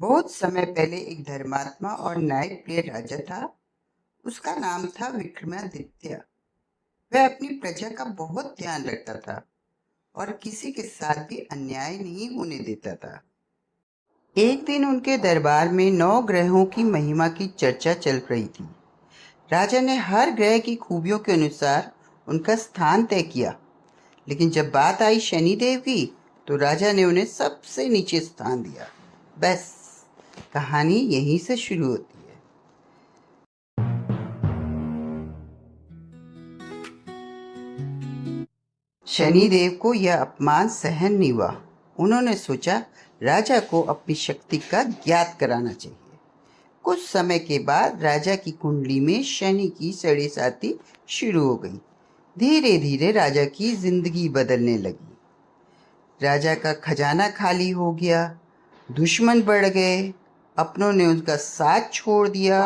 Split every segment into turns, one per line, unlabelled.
बहुत समय पहले एक धर्मात्मा और न्यायप्रिय राजा था। उसका नाम था विक्रमादित्य। वह अपनी प्रजा का बहुत ध्यान रखता था और किसी के साथ भी अन्याय नहीं होने देता था। एक दिन उनके दरबार में 9 ग्रहों की महिमा की चर्चा चल रही थी। राजा ने हर ग्रह की खूबियों के अनुसार उनका स्थान तय किया, लेकिन जब बात आई शनिदेव की, तो राजा ने उन्हें सबसे नीचे स्थान दिया। बस कहानी यहीं से शुरू होती है। शनिदेव को यह अपमान सहन नहीं हुआ। उन्होंने सोचा राजा को अपनी शक्ति का ज्ञात कराना चाहिए। कुछ समय के बाद राजा की कुंडली में शनि की सड़ी साथी शुरू हो गई। धीरे धीरे राजा की जिंदगी बदलने लगी। राजा का खजाना खाली हो गया, दुश्मन बढ़ गए, अपनों ने उनका साथ छोड़ दिया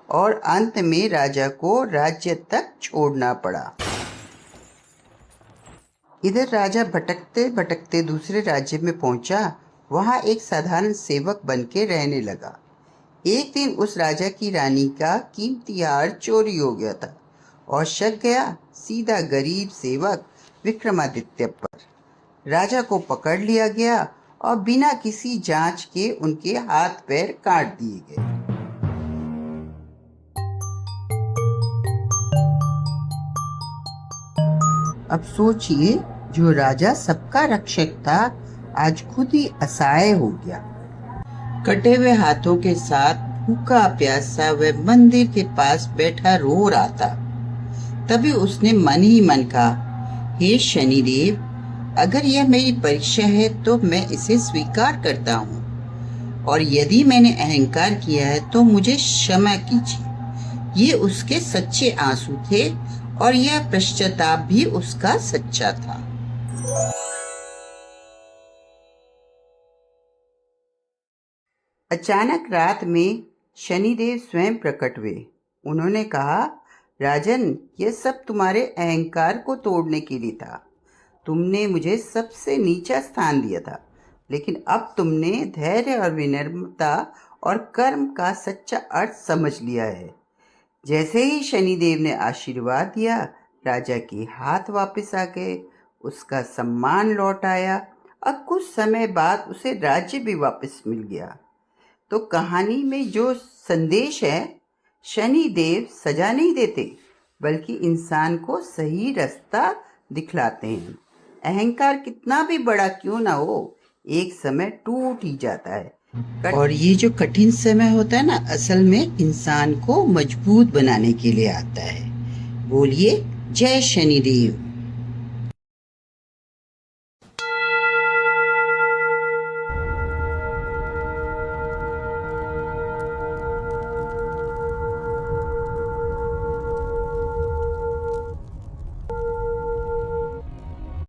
और अंत में राजा को राज्य तक छोड़ना पड़ा। इधर राजा भटकते भटकते दूसरे राज्य में पहुंचा। वहां एक साधारण सेवक बन के रहने लगा। एक दिन उस राजा की रानी का कीमती हार चोरी हो गया था और शक गया सीधा गरीब सेवक विक्रमादित्य पर। राजा को पकड़ लिया गया और बिना किसी जांच के उनके हाथ पैर काट दिए गए। अब सोचिए, जो राजा सबका रक्षक था, आज खुद ही असहाय हो गया। कटे हुए हाथों के साथ भूखा प्यासा वह मंदिर के पास बैठा रो रहा था। तभी उसने मन ही मन कहा, हे शनिदेव, अगर यह मेरी परीक्षा है तो मैं इसे स्वीकार करता हूँ, और यदि मैंने अहंकार किया है तो मुझे क्षमा कीजिए। ये उसके सच्चे आंसू थे और यह पश्चाताप भी उसका सच्चा था। अचानक रात में शनिदेव स्वयं प्रकट हुए। उन्होंने कहा, राजन, यह सब तुम्हारे अहंकार को तोड़ने के लिए था। तुमने मुझे सबसे नीचा स्थान दिया था, लेकिन अब तुमने धैर्य और विनम्रता और कर्म का सच्चा अर्थ समझ लिया है। जैसे ही शनिदेव ने आशीर्वाद दिया, राजा के हाथ वापस आ गए, उसका सम्मान लौट आया और कुछ समय बाद उसे राज्य भी वापस मिल गया। तो कहानी में जो संदेश है, शनिदेव सजा नहीं देते, बल्कि इंसान को सही रास्ता दिखलाते हैं। अहंकार कितना भी बड़ा क्यों ना हो, एक समय टूट ही जाता है। और ये जो कठिन समय होता है ना, असल में इंसान को मजबूत बनाने के लिए आता है। बोलिए जय शनिदेव।